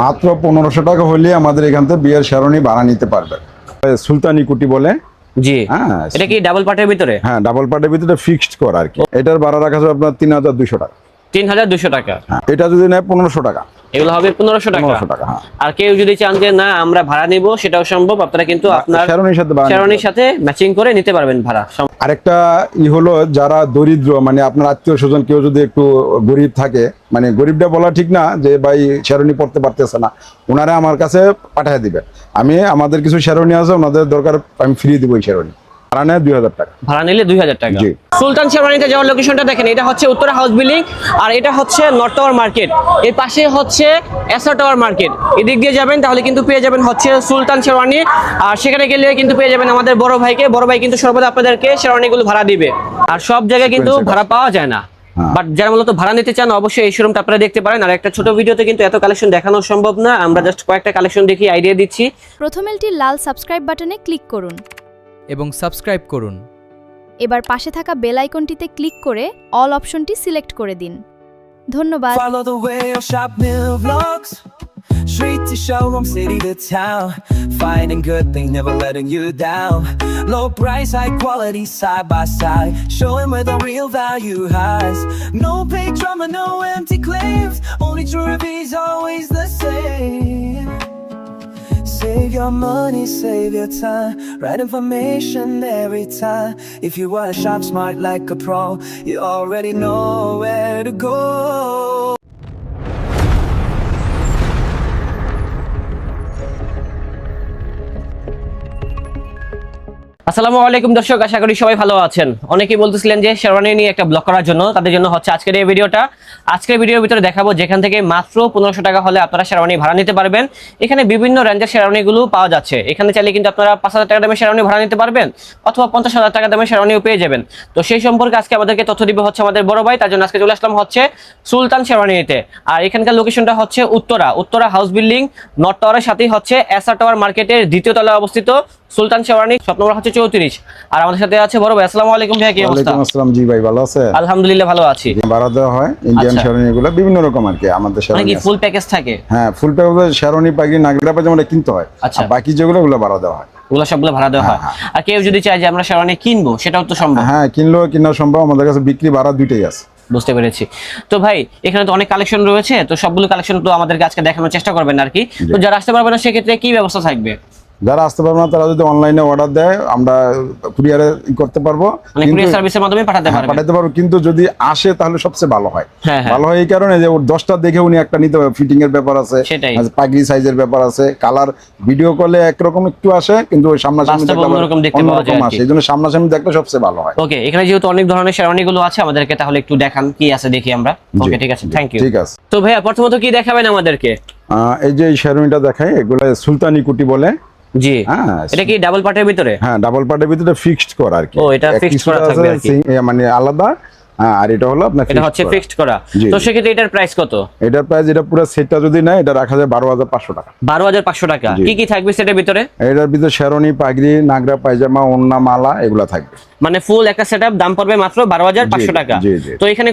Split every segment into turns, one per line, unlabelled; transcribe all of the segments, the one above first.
মাত্র 1500 টাকা হলে আমাদের এখান থেকে বিয়ের শেরওয়ানি ভাড়া নিতে পারবে। সুলতানি কুটি বলে।
জি,
হ্যাঁ,
এটা কি ডাবল পার্টের ভিতরে?
হ্যাঁ, ডাবল পার্টের ভিতরে ফিক্সড করা আর কি। এটার ভাড়া রাখা যাবে আপনার 3200 টাকা।
3200 টাকা।
হ্যাঁ, এটা যদি নেয় 1500 টাকা।
এগুলো হবে 1500 টাকা।
1500 টাকা, হ্যাঁ।
আর কেউ যদি চান যে না আমরা ভাড়া নিব, সেটাও সম্ভব। আপনারা কিন্তু আপনার শেরওয়ানির সাথে ম্যাচিং করে নিতে পারবেন ভাড়া।
আরেকটা হলো, যারা দরিদ্র, মানে আপনার আত্মীয় স্বজন কেউ যদি একটু গরিব থাকে, মানে গরিবটা বলা ঠিক না, যে ভাই শেরওয়ানি পড়তে পারতেছে না, ওনারা আমার কাছে পাঠিয়ে দিবে। আমি আমাদের কিছু শেরওয়ানি আছে, ওনাদের দরকার আমি ফ্রি দিব ওই শেরওয়ানি। ভাড়া নেয় 2000 টাকা।
ভাড়া নিলে 2000 টাকা। সুলতান শেরওয়ানিতে যাওয়ার লোকেশনটা দেখেন, এটা হচ্ছে উত্তরা হাউস বিল্ডিং, আর এটা হচ্ছে নর্থ টাওয়ার মার্কেট। এর পাশে হচ্ছে এসআর টাওয়ার মার্কেট। এদিক দিয়ে যাবেন তাহলে কিন্তু পেয়ে যাবেন হচ্ছে সুলতান শেরওয়ানি। আর সেখানে গেলে কিন্তু পেয়ে যাবেন আমাদের বড় ভাইকে। বড় ভাই কিন্তু সর্বদা আপনাদেরকে শেরওয়ানিগুলো ভাড়া দিবে। আর সব জায়গায় কিন্তু ভাড়া পাওয়া যায় না, বাট যারা মূলত ভাড়া নিতে চান অবশ্যই এই শোরুমটা আপনারা দেখতে পারেন। আর একটা ছোট ভিডিওতে কিন্তু এত কালেকশন দেখানো সম্ভব না, আমরা জাস্ট কয়েকটা কালেকশন দেখি আইডিয়া দিচ্ছি।
প্রথমেলটি লাল সাবস্ক্রাইব বাটনে ক্লিক করুন
এবং সাবস্ক্রাইব করুন।
এবার পাশে থাকা বেল আইকনটিতে ক্লিক করে অল অপশনটি সিলেক্ট করে দিন। ধন্যবাদ।
Follow the way of Shop Mill Vlogs. Street to showroom, city to town. Finding good things, never letting you down. Low price, high quality, side by side. Showing where the real value hides. No fake drama, no empty claims. Only true reviews, always the same. Save your money, save your time. Right information every time. If you wanna shop smart like a pro, you already know where to go.
আসসালামু আলাইকুম দর্শক, আশা করি সবাই ভালো আছেন। অনেকেই বলতেছিলেন যে শেরওয়ানি নিয়ে একটা ব্লগ করার জন্য, তাদের জন্য হচ্ছে আজকের এই ভিডিওটা। আজকের ভিডিওর ভিতরে দেখাবো যেখান থেকে মাত্র 1500 টাকা হলে আপনারা শেরওয়ানি ভাড়া নিতে পারবেন। এখানে বিভিন্ন রেঞ্জের শেরওয়ানিগুলো পাওয়া যাচ্ছে। এখানে চাইলে কিন্তু আপনারা 5000 টাকা দামের শেরওয়ানি ভাড়া নিতে পারবেন, অথবা 50000 টাকা দামের শেরওয়ানিও পেয়ে যাবেন। তো সেই সম্পর্কে আজকে আমাদেরকে তথ্য দিবে হচ্ছে আমাদের বড় ভাই। তার জন্য আজকে চলে আসলাম হচ্ছে সুলতান শেরওয়ানিতে। আর এখানকার লোকেশনটা হচ্ছে উত্তরা হাউস বিল্ডিং, নর্থ টাওয়ারের সাথেই হচ্ছে এসআর টাওয়ার মার্কেটের দ্বিতীয় তলায় অবস্থিত সুলতান শেরওয়ানি। শপ নম্বর হচ্ছে 34। আর আমাদের সাথে আছে বড় ভাই। আসসালামু আলাইকুম ভাই, কি অবস্থা?
ওয়ালাইকুম আসসালাম। জি ভাই, ভালো আছেন?
আলহামদুলিল্লাহ ভালো আছি।
ভাড়া দেওয়া হয় ইন্ডিয়ান শেরওয়ানিগুলো বিভিন্ন রকম আর কি। আমাদের
মানে
শেরওয়ানি
কি ফুল প্যাকেজ থাকে?
হ্যাঁ, ফুল প্যাকেজ শেরওয়ানি, পাগড়ি, নাগরা পায়জামা কিনতে হয়।
আচ্ছা।
আর বাকি যেগুলো ওগুলো ভাড়া দেওয়া হয়।
ওগুলো সবগুলো ভাড়া দেওয়া হয়। আর কেউ যদি চায় যে আমরা শেরওয়ানি কিনবো, সেটাও তো সম্ভব।
হ্যাঁ, কিনলেও কিনা সম্ভব। আমাদের কাছে বিক্রি ভাড়া দুইটাই আছে।
বুঝতে পেরেছি। তো ভাই এখানে তো অনেক কালেকশন রয়েছে, তো সবগুলো কালেকশন তো আমাদেরকে আজকে দেখানোর চেষ্টা করবেন আর কি। তো যারা আসতে পারবে না সেক্ষেত্রে কি ব্যবস্থা থাকবে?
যারা আসতে পারবে না তারা যদি অনলাইনে অর্ডার দেয়, আমরা কুরিয়ারে করতে পারবো,
মানে কুরিয়ার সার্ভিসের মাধ্যমে পাঠাতে পারবো।
কিন্তু যদি আসে তাহলে সবচেয়ে ভালো হয়।
হ্যাঁ।
ভালো হয় এই কারণে যে ওর 10টা দেখে উনি একটা নিতে হবে। ফিটিং এর ব্যাপার আছে, পাগড়ি সাইজের ব্যাপার আছে, কালার ভিডিও কলে একরকম একটু আসে, কিন্তু ওই সামনাসামনি দেখলে অন্যরকম আসে। এই জন্য সামনাসামনি দেখলে সবচেয়ে ভালো হয়।
ওকে, এখানে যেহেতু অনেক ধরনের শেরওয়ানি গুলো আছে, আমাদেরকে তাহলে একটু দেখান কি আছে দেখি আমরা। ওকে ঠিক আছে, থ্যাংক ইউ।
ঠিক আছে।
তো ভাইয়া প্রথমত কি দেখাবেন আমাদেরকে?
এই যে শেরওয়ানিটা দেখাই, এগুলো সুলতানি কুটি বলে।
জি, এটা কি ডাবল পার্টের ভিতরে?
হ্যাঁ, ডাবল পার্টের ভিতরে ফিক্সড করা আর কি।
ও, এটা ফিক্সড করা থাকবে আর কি,
মানে আলাদা। আর এটা হলো আপনার
এটা হচ্ছে ফিক্সড করা। তো সেক্ষেত্রে এটার প্রাইস কত?
এটার প্রাইস, এটা পুরো সেটটা যদি নেয় এটা রাখা যায় 12500 টাকা।
12500 টাকা। কি কি থাকবে সেটার ভিতরে?
এটার ভিতরে শেরওয়ানি, পাগড়ি, নাগরা পায়জামা, ওড়না, মালা এগুলা থাকবে।
মানে ফুল একটা সেটআপ দাম পড়বে মাত্র 12500 টাকা। তো এখানে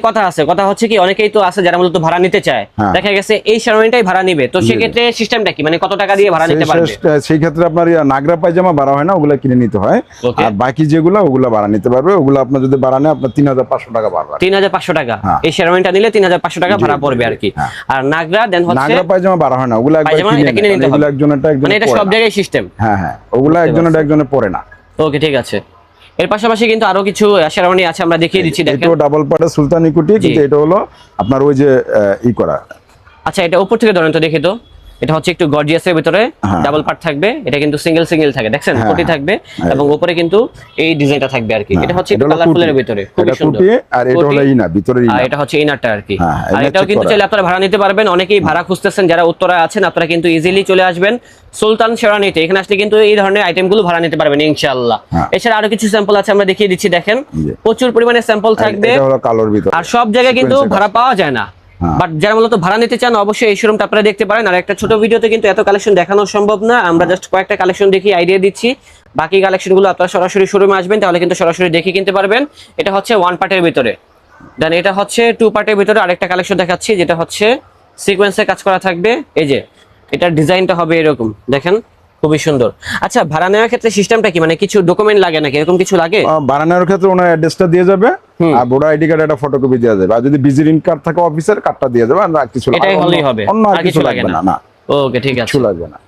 কথা হচ্ছে কি, অনেকেই তো আছে যারা মূলত ভাড়া নিতে চায়, দেখা গেছে এই শেরওয়ানিটাই ভাড়া নিবে। তো সেক্ষেত্রে সিস্টেমটা কি, মানে কত টাকা দিয়ে ভাড়া নিতে পারবে?
সেই ক্ষেত্রে আপনার নাগরা পায়জামা ভাড়া হয় না, ওগুলা কিনে নিতে হয়। আর বাকি যেগুলো ওগুলা ভাড়া নিতে পারবে। ওগুলো আপনার যদি ভাড়া নেয় আপনার 3500 টাকা ভাড়া।
3500 টাকা এই শেরওয়ানিটা নিলে 3500 টাকা ভাড়া পড়বে আর কি। আর নাগরা দেন হচ্ছে
নাগরা পায়জামা ভাড়া হয় না, ওগুলা একবার কিনে নিতে হবে। এগুলো একজনেরটা একজন,
মানে এটা সব জায়গায় সিস্টেম।
হ্যাঁ, ওগুলা একজনের পড়ে না।
ওকে ঠিক আছে। এর পাশাপাশি কিন্তু আরো কিছু শেরওয়ানি আছে, আমরা দেখিয়ে দিচ্ছি দেখেন।
এটা ডাবল পার্টের সুলতানি কুটি, কিন্তু এটা হলো আপনার ওই যে করা।
আচ্ছা, এটা উপর থেকে ধরেন তো দেখি তো। এটা হচ্ছে একটু গর্জিয়াসের ভিতরে ডাবল পার্ট থাকবে। এটা কিন্তু সিঙ্গেল থাকে, দেখছেন কোটি থাকবে, এবং উপরে কিন্তু এই ডিজাইনটা থাকবে আর কি। এটা হচ্ছে একটু কালারফুলের ভিতরে, খুব সুন্দর।
আর এটা হলো ইনা, ভিতরে ইনা।
আর এটা হচ্ছে ইনারটা আর কি। আর এটাও কিন্তু চাইলে আপনারা ভাড়া নিতে পারবেন। অনেকেই ভাড়া খুঁজতেছেন, যারা উত্তরায় আছেন আপনারা কিন্তু ইজিলি চলে আসবেন সুলতান শেরওয়ানিতে। এখানে আসলে কিন্তু এই ধরনের আইটেমগুলো ভাড়া নিতে পারবেন ইনশাআল্লাহ। এছাড়া আরো কিছু স্যাম্পল আছে, আমরা দেখিয়ে দিচ্ছি দেখেন। প্রচুর পরিমাণে স্যাম্পল থাকবে।
এটা হলো কালোর ভিতরে।
আর সব জায়গায় কিন্তু ভাড়া পাওয়া যায় না, বাট যারা মূলত ভাড়া নিতে চান অবশ্যই এই শোরুমটা আপনারা দেখতে পারেন। আর একটা ছোট ভিডিওতে কিন্তু এত কালেকশন দেখানো সম্ভব না, আমরা জাস্ট কয়েকটা কালেকশন দেখি আইডিয়া দিচ্ছি। বাকি কালেকশনগুলো আপনারা সরাসরি শোরুমে আসবেন, তাহলে কিন্তু সরাসরি দেখে কিনতে পারবেন। এটা হচ্ছে 1 পার্টের ভিতরে, দেন এটা হচ্ছে 2 পার্টের ভিতরে আরেকটা কালেকশন দেখাচ্ছি, যেটা হচ্ছে সিকোয়েন্সে কাজ করা থাকবে। এই যে এটার ডিজাইনটা হবে এরকম, দেখেন খুবই সুন্দর। আচ্ছা, ভাড়া নেওয়ার ক্ষেত্রে সিস্টেমটা কি, মানে কিছু ডকুমেন্ট লাগে নাকি, এরকম কিছু লাগে?
বানানোর ক্ষেত্রে ওনার অ্যাড্রেসটা দিয়ে যাবে, আর ভোটার আইডি কার্ড একটা ফটোকপি দিয়ে যাবে, আর যদি ভিজিটিং কার্ড থাকে অফিসের কার্ডটা দিয়ে যাবে, আর কিছু
এটাই হলেই হবে,
অন্য আর কিছু লাগবে না। না,
ওকে ঠিক আছে,
কিছু লাগবে না।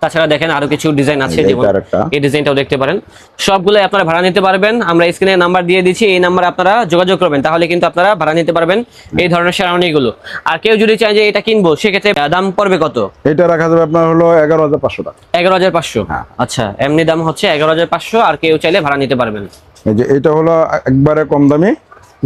তাছাড়া দেখেন আরো কিছু ডিজাইন আছে,
এই যে
যেমন
এটার একটা।
এই ডিজাইনটাও দেখতে পারেন। সবগুলো আপনারা ভাড়া নিতে পারবেন, আমরা স্ক্রিনে নাম্বার দিয়ে দিচ্ছি, এই নাম্বারে আপনারা যোগাযোগ করবেন, তাহলে কিন্তু আপনারা ভাড়া নিতে পারবেন এই ধরনের শেরওয়ানিগুলো। আর কেউ যদি চায় যে এটা কিনবো, সেক্ষেত্রে দাম পড়বে কত?
এটা রাখা যাবে আপনার হলো 11,500 টাকা।
11,500।
হ্যাঁ।
আচ্ছা, এমনি দাম হচ্ছে 11,500, আর কেউ চাইলে ভাড়া নিতে পারবেন।
এই যে এটা হলো একবারে কম দামি,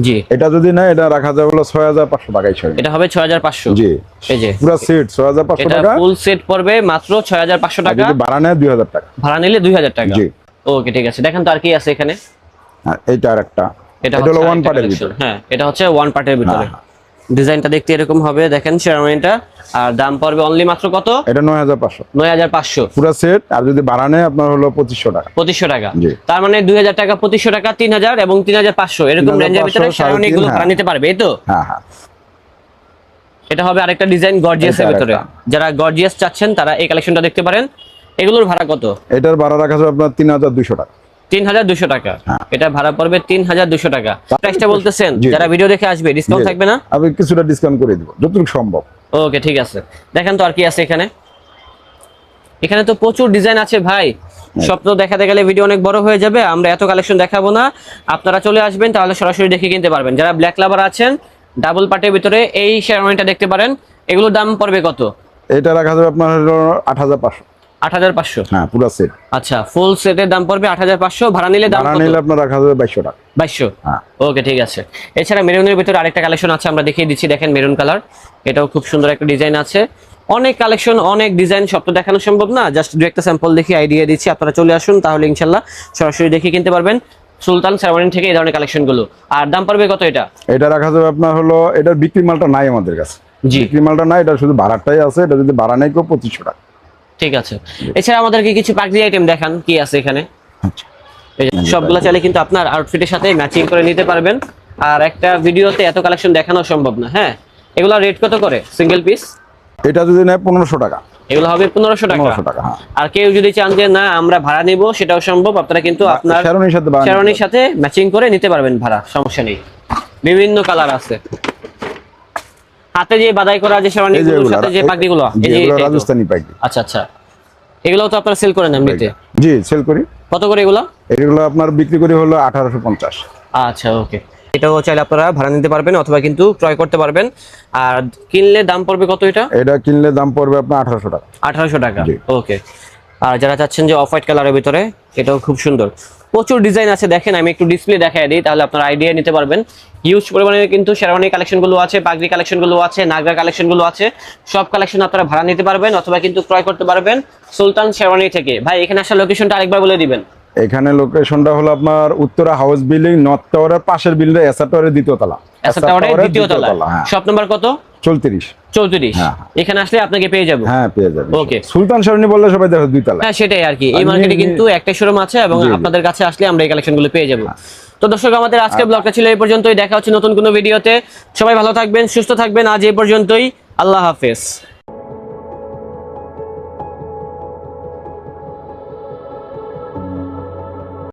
জি,
এটা যদি না, এটা রাখা যাবে হলো 6,500 টাকায় ছয়।
এটা হবে 6,500।
জি,
এই যে
পুরো সেট 6,500
এটা
টাকা।
ফুল সেট পড়বে মাত্র 6,500
আর
টাকা,
যদি ভাড়া নেয় 2,000 টাকা।
ভাড়া নিলে 2,000 টাকা।
জি।
ওকে ঠিক আছে, দেখেন তো আর কি আছে এখানে।
হ্যাঁ, এইটা আরেকটা,
এটা
এটা হলো
হচ্ছে
ওয়ান
আরেকটা
পার্টের
collection।
ভিতরে।
হ্যাঁ, এটা হচ্ছে ওয়ান পার্টের ভিতরে।
হ্যাঁ।
ডিজাইনটা দেখতে এরকম হবে, দেখেন শেরওয়ানিটা। আর দাম পড়বে অনলি মাত্র কত?
এটা 9,500
9,500।
পুরো সেট। আর যদি ভাড়া নেয় আপনার হলো 2,500 টাকা।
2,500 টাকা।
জি।
তার মানে 2,000 টাকা, 2,500 টাকা, 3,000 এবং 3,500 এরকম
3,500,
রেঞ্জের ভিতরে শেরওয়ানি গুলো
3,500,
ভাড়া নিতে পারবে, এই তো?
হ্যাঁ হ্যাঁ।
এটা হবে আরেকটা ডিজাইন গর্জিয়াস এর
এটা
ভিতরে।
আরেকটা।
যারা গর্জিয়াস চাচ্ছেন তারা এই কালেকশনটা দেখতে পারেন। এগুলোর ভাড়া কত?
এটার ভাড়া রাখা যাবে আপনার 3,200 টাকা।
3,200 টাকা।
হ্যাঁ।
এটা ভাড়া পড়বে 3,200 টাকা। প্রাইসটা বলতেছেন,
জি।
যারা ভিডিও দেখে আসবে ডিসকাউন্ট
জি।
থাকবে না?
আমি কিছুটা ডিসকাউন্ট করে দিব যতটুকু সম্ভব।
ওকে ঠিক আছে, দেখেন তো আর কি আছে এখানে। এখানে তো প্রচুর ডিজাইন আছে ভাই, সব তো দেখাতে গেলে ভিডিও অনেক বড় হয়ে যাবে, আমরা এত কালেকশন দেখাবো না। আপনারা চলে আসবেন, তাহলে সরাসরি দেখে কিনতে পারবেন। যারা ব্ল্যাক লাভার আছেন, ডাবল পার্টের ভিতরে এই শেরওয়ানিটা দেখতে পারেন। এগুলোর দাম পড়বে কত?
এটা রাখা যাবে আপনার হলো 8,500।
8,500।
হ্যাঁ, পুরো সেট।
আচ্ছা, ফুল সেটের দাম পড়বে 8,500, ভাড়া নিলে দাম
ভাড়া
কত?
নিলে আপনার রাখা যাবে 2,200 টাকা।
2,200।
হ্যাঁ।
ওকে ঠিক আছে। এছাড়া মেরুনের ভিতরে আরেকটা কালেকশন আছে, আমরা দেখিয়ে দিচ্ছি, দেখেন মেরুন কালার। এটাও খুব সুন্দর একটা ডিজাইন আছে। অনেক কালেকশন, অনেক ডিজাইন, সব তো দেখানো সম্ভব না, জাস্ট দু একটা স্যাম্পল দেখে আইডিয়া দিচ্ছি। আপনারা চলে আসুন, তাহলে ইনশাল্লাহ সরাসরি দেখে কিনতে পারবেন সুলতান শেরওয়ানি থেকে এই ধরনের কালেকশন গুলো। আর দাম পড়বে কত এটা?
এটা রাখা যাবে আপনার হলো, এটার বিক্রি মালটা নাই আমাদের কাছে।
জি।
বিক্রি মালটা নাই, এটা শুধু ভাড়াটাই আছে। এটা যদি ভাড়া নেয় কেউ 2,500 টাকা।
ঠিক আছে। এছাড়া আমাদেরকে কিছু পাগড়ি আইটেম দেখান, কি আছে এখানে।
আচ্ছা।
এই যে সবগুলো চাইলে কিন্তু আপনার আউটফিটের সাথে ম্যাচিং করে নিতে পারবেন। আর একটা ভিডিওতে এত কালেকশন দেখানো সম্ভব না। হ্যাঁ, এগুলো রেট কত করে সিঙ্গেল পিস?
এটা যদি নেয় 1,500 টাকা।
এগুলো হবে 1,500 টাকা।
1,500 টাকা, হ্যাঁ।
আর কেউ যদি চান যে না আমরা ভাড়া নিব, সেটাও সম্ভব। আপনারা কিন্তু আপনার
শেরওয়ানির সাথে ভাড়া নিতে
শেরওয়ানির সাথে ম্যাচিং করে নিতে পারবেন ভাড়া, সমস্যা নেই। বিভিন্ন কালার আছে। হাতে যে বাদাই করা যে
এই যে
শেরওয়ানিগুলোর
এগুলা,
সাথে যে পাগড়িগুলো, এই যে
এগুলো
এই তো।
রাজস্থানি পাগড়ি।
আচ্ছা আচ্ছা, এগুলো তো আপনারা সেল করেন এমনিতে?
জি, সেল করি।
কত করে এগুলো?
এগুলো আপনার বিক্রি করি হলো 1,850।
আচ্ছা ওকে, এটাও চাইলে আপনারা ভাড়া নিতে পারবেন অথবা কিন্তু ক্রয় করতে পারবেন। আর কিনলে দাম পড়বে কত এটা?
এটা কিনলে দাম পড়বে আপনার 1,800 টাকা।
1,800 টাকা।
জি।
ওকে। আর যারা চাচ্ছেন যে অফ হোয়াইট কালারের ভিতরে, এটাও খুব সুন্দর। প্রচুর ডিজাইন আছে, দেখেন আমি একটু ডিসপ্লে দেখায় দিই, তাহলে আপনারা আইডিয়া নিতে পারবেন। হিউজ পরিমাণে কিন্তু শেরওয়ানি কালেকশনগুলো আছে, পাগড়ি কালেকশনগুলো আছে, নাগরা কালেকশনগুলো আছে। সব কালেকশন আপনারা ভাড়া নিতে পারবেন অথবা কিন্তু ক্রয় করতে পারবেন সুলতান শেরওয়ানি থেকে। ভাই এখানে আসার লোকেশনটা আরেকবার বলে দিবেন।
এখানে লোকেশনটা হলো আপনার উত্তরা হাউস বিল্ডিং, নর্থ টাওয়ারের পাশের বিল্ডিং, এসআর টাওয়ারের দ্বিতীয় তলা।
এসআর টাওয়ারের দ্বিতীয় তলা।
হ্যাঁ।
শপ নাম্বার কত?
34।
34।
হ্যাঁ।
এখানে আসলে আপনাকে পেয়ে যাবো।
হ্যাঁ, পেয়ে যাবেন।
Okay.
সুলতান শেরওয়ানি বললে সবাই দেখো 2 তলা।
হ্যাঁ সেটাই আর কি, এই
আর
মার্কেটে
নি-
কিন্তু একটাই শোরুম আছে এবং
জি, জি।
আপনাদের কাছে আসলে আমরা এই কালেকশনগুলো পেয়ে যাবো। তো দর্শক, আমাদের আজকের ব্লগটা ছিল এই পর্যন্তই। দেখা হচ্ছে নতুন কোনো ভিডিওতে। সবাই ভালো থাকবেন, সুস্থ থাকবেন। আজ এই পর্যন্তই, আল্লাহ হাফেজ।